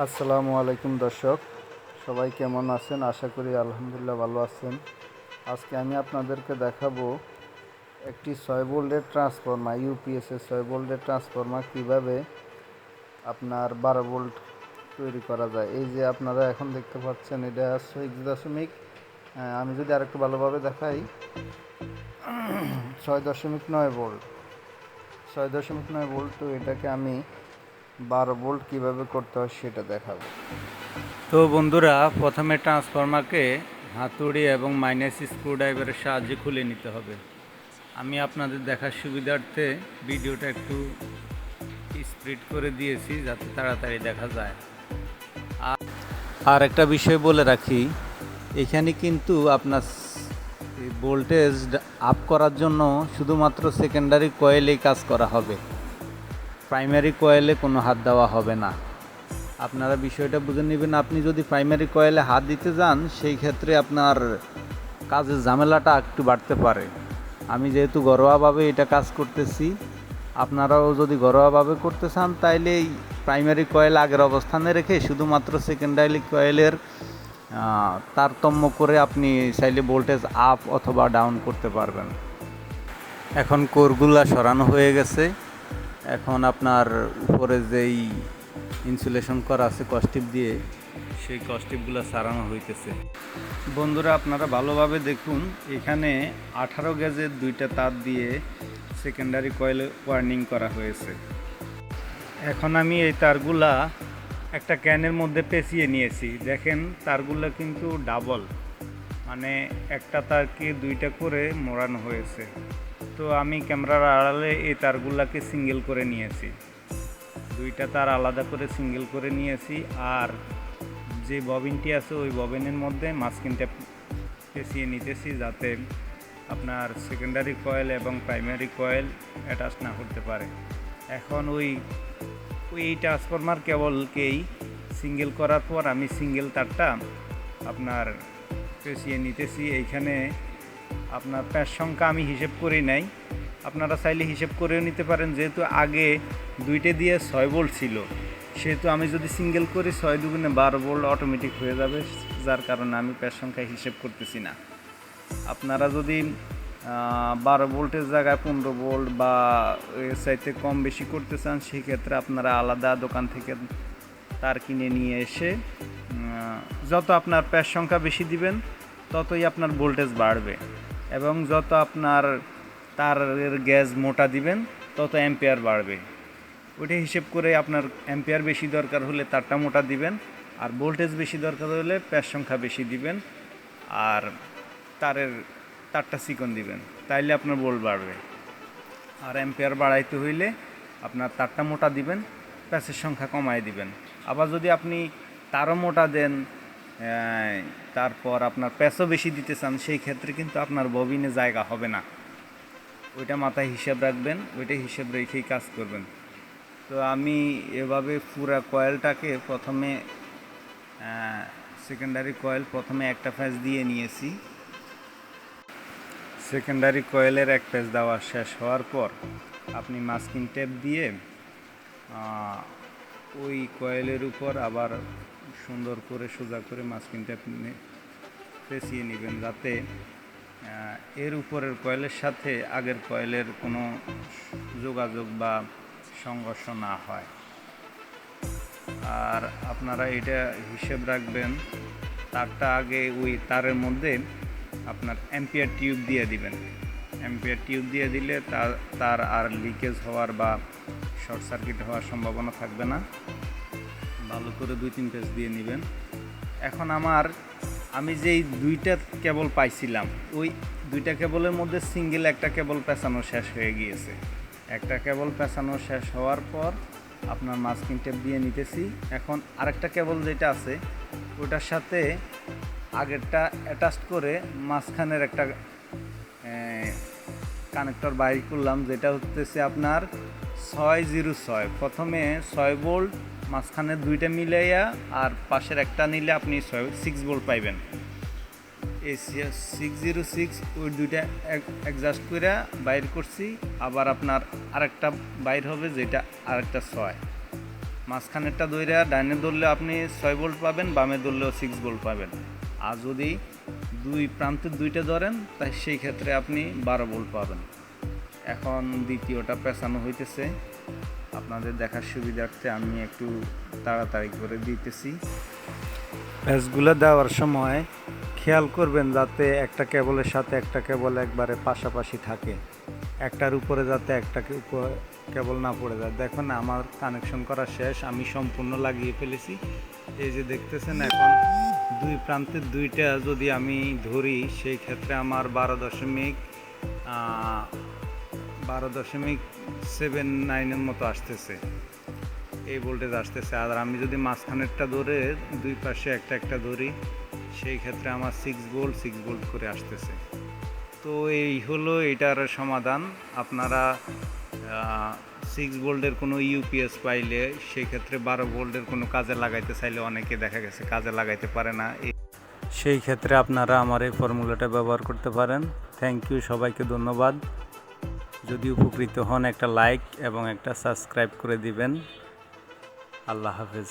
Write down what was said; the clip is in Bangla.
আসসালামু আলাইকুম দর্শক, সবাই কেমন আছেন? আশা করি আলহামদুলিল্লাহ ভালো আছেন। আজকে আমি আপনাদেরকে দেখাবো একটি 6 ভোল্টের ট্রান্সফরমার, ইউপিএসের 6 ভোল্টের ট্রান্সফরমার কীভাবে আপনার 12 ভোল্ট তৈরি করা যায়। এই যে আপনারা এখন দেখতে পাচ্ছেন, এটা 6 দশমিক, আমি যদি আরেকটু ভালোভাবে দেখাই, 6.9 ভোল্ট, 6.9 ভোল্ট। তো এটাকে আমি 12 ভোল্ট কীভাবে করতে হয় সেটা দেখাবো। তো বন্ধুরা, প্রথমে ট্রান্সফরমারকে হাতুড়ি এবং মাইনাস স্ক্রুড্রাইভারের সাহায্যে খুলে নিতে হবে। আমি আপনাদের দেখার সুবিধার্থে ভিডিওটা একটু স্পিড করে দিয়েছি যাতে তাড়াতাড়ি দেখা যায়। আর একটা বিষয় বলে রাখি, এখানে কিন্তু আপনার ভোল্টেজ আপ করার জন্য শুধুমাত্র সেকেন্ডারি কয়েলেই কাজ করা হবে, প্রাইমারি কয়েলে কোনো হাত দেওয়া হবে না। আপনারা বিষয়টা বুঝে নেবেন। আপনি যদি প্রাইমারি কয়েলে হাত দিতে যান, সেই ক্ষেত্রে আপনার কাজের ঝামেলাটা একটু বাড়তে পারে। আমি যেহেতু ঘরোয়াভাবে এটা কাজ করতেছি, আপনারাও যদি ঘরোয়াভাবে করতে চান তাইলে এই প্রাইমারি কয়েল আগের অবস্থানে রেখে শুধুমাত্র সেকেন্ডারি কয়েলের তারতম্য করে আপনি চাইলে ভোল্টেজ আপ অথবা ডাউন করতে পারবেন। এখন কোরগুলা সরানো হয়ে গেছে। এখন আপনার উপরে যেই ইনসুলেশন করা আছে কস্টিপ দিয়ে, সেই কস্টিপগুলো সারানো হইতেছে। বন্ধুরা, আপনারা ভালোভাবে দেখুন, এখানে 18 গেজের 2টা তার দিয়ে সেকেন্ডারি কয়েলে ওয়ার্নিং করা হয়েছে। এখন আমি এই তারগুলা একটা ক্যানের মধ্যে পেঁচিয়ে নিয়েছি। দেখেন, তারগুলা কিন্তু ডাবল, মানে একটা তারকে 2টা করে মোড়ানো হয়েছে। তো আমি ক্যামেরার আড়ালে এই তারগুলাকে সিঙ্গেল করে নিয়েছি, 2টা তার আলাদা করে সিঙ্গেল করে নিয়েছি। আর যে ববিনটি আছে ওই ববিনের মধ্যে মাঝখানটা পেঁচিয়ে নিতেছি, যাতে আপনার সেকেন্ডারি কয়েল এবং প্রাইমারি কয়েল অ্যাটাচ না করতে পারে। এখন ওই ট্রান্সফরমার কেবলকেই সিঙ্গেল করার পর আমি সিঙ্গেল তারটা আপনার পেঁচিয়ে নিতেছি। এইখানে আপনার প্যাচ সংখ্যা আমি হিসেব করি নাই, আপনারা চাইলে হিসেব করেও নিতে পারেন। যেহেতু আগে 2টে দিয়ে 6 ভোল্ট ছিল, সেহেতু আমি যদি সিঙ্গেল করি 6 দুগুণে 12 ভোল্ট অটোমেটিক হয়ে যাবে, যার কারণে আমি প্যাচ সংখ্যা হিসেব করতেছি না। আপনারা যদি 12 ভোল্টের জায়গায় 15 ভোল্ট বা এর চাইতে কম বেশি করতে চান, সেক্ষেত্রে আপনারা আলাদা দোকান থেকে তার কিনে নিয়ে এসে যত আপনার প্যাচ সংখ্যা বেশি দিবেন ততই আপনার ভোল্টেজ বাড়বে, এবং যত আপনার তারের গ্যাস মোটা দিবেন তত অ্যাম্পিয়ার বাড়বে। ওইটা হিসেব করে আপনার অ্যাম্পিয়ার বেশি দরকার হলে তারটা মোটা দিবেন, আর ভোল্টেজ বেশি দরকার হলে প্যাচ সংখ্যা বেশি দিবেন, আর তারটা চিকন দিবেন, তাইলে আপনার ভোল্ট বাড়বে। আর অ্যাম্পিয়ার বাড়াইতে হইলে আপনার তারটা মোটা দিবেন, প্যাচের সংখ্যা কমায় দিবেন। আবার যদি আপনি তারও মোটা দেন, তারপর আপনার প্যাচও বেশি দিতে চান, সেই ক্ষেত্রে কিন্তু আপনার ববিনে জায়গা হবে না। ওইটা মাথায় হিসাব রাখবেন, ওইটা হিসাব রেখেই কাজ করবেন। তো আমি এভাবে পুরা কয়েলটাকে প্রথমে সেকেন্ডারি কয়েল প্রথমে একটা প্যাচ দিয়ে নিয়েছি। সেকেন্ডারি কয়েলের এক প্যাচ দেওয়া শেষ হওয়ার পর আপনি মাস্কিং টেপ দিয়ে ওই কয়েলের উপর আবার সুন্দর করে সোজা করে মাস্কিং টেপ পেঁচিয়ে নেবেন, যাতে এর উপরের কয়েলের সাথে আগের কয়েলের কোনো যোগাযোগ বা সংঘর্ষ না হয়। আর আপনারা এটা হিসেব রাখবেন, তারটা আগে ওই তারের মধ্যে আপনার অ্যাম্পিয়ার টিউব দিয়ে দিবেন। অ্যাম্পিয়ার টিউব দিয়ে দিলে তার আর লিকেজ হওয়ার বা শর্ট সার্কিট হওয়ার সম্ভাবনা থাকবে না। ভালো করে 2-3 পেজ দিয়ে নেবেন। এখন আমি যেই 2টা কেবল পাইছিলাম, ওই 2টা কেবলের মধ্যে সিঙ্গেল একটা কেবল পেঁচানো শেষ হয়ে গিয়েছে। একটা কেবল পেঁচানো শেষ হওয়ার পর আপনার মাস্কিং টেপ দিয়ে নিতেছি। এখন আরেকটা কেবল যেটা আছে ওটার সাথে আগেরটা অ্যাটাচ করে মাঝখানের একটা কানেক্টর বাইর করলাম, যেটা হচ্ছে আপনার 606। প্রথমে 6 ভোল্ট, মাঝখানে 2টা মিলাইয়া আর পাশের একটা নিলে আপনি 6 ভোল্ট পাইবেন। এই 606 ওই 2টা অ্যাডজাস্ট করে বাইর করছি। আবার আপনার আরেকটা বাইর হবে, যেটা আরেকটা 6। মাঝখানেরটা ধরে ডাইনে ধরলে আপনি 6 ভোল্ট পাবেন, বামে ধরলেও 6 ভোল্ট পাবেন। আর যদি দুই প্রান্তের দুইটা ধরেন তাই সেই ক্ষেত্রে আপনি 12 ভোল্ট পাবেন। এখন দ্বিতীয়টা পেঁচানো হইতেছে, আপনাদের দেখার সুবিধার্থে আমি একটু তাড়াতাড়ি করে দিতেছি। প্যাচগুলো দেওয়ার সময় খেয়াল করবেন যাতে একটা কেবলের সাথে একটা কেবল একবারে পাশাপাশি থাকে, একটার উপরে যাতে একটা কেবল না পড়ে যায়। দেখুন আমার কানেকশন করা শেষ, আমি সম্পূর্ণ লাগিয়ে ফেলেছি। এই যে দেখতেছেন, এখন দুই প্রান্তের দুইটা যদি আমি ধরি সেই ক্ষেত্রে আমার 12.79 মতো আসতেছে, এই ভোল্টেজ আসতেছে। আর আমি যদি মাঝখানেরটা ধরে দুই পাশে একটা একটা ধরি সেই ক্ষেত্রে আমার 6 ভোল্ট করে আসতেছে। তো এই হলো এটার সমাধান। আপনারা 6 ভোল্টের কোনো ইউপিএস পাইলে সেক্ষেত্রে 12 ভোল্টের কোনো কাজে লাগাইতে চাইলে অনেকে দেখা গেছে কাজে লাগাইতে পারে না, সেই ক্ষেত্রে আপনারা আমার এই ফর্মুলাটা ব্যবহার করতে পারেন। থ্যাংক ইউ, সবাইকে ধন্যবাদ। যদি উপকৃত হন একটা লাইক এবং একটা সাবস্ক্রাইব করে দিবেন। আল্লাহ হাফেজ।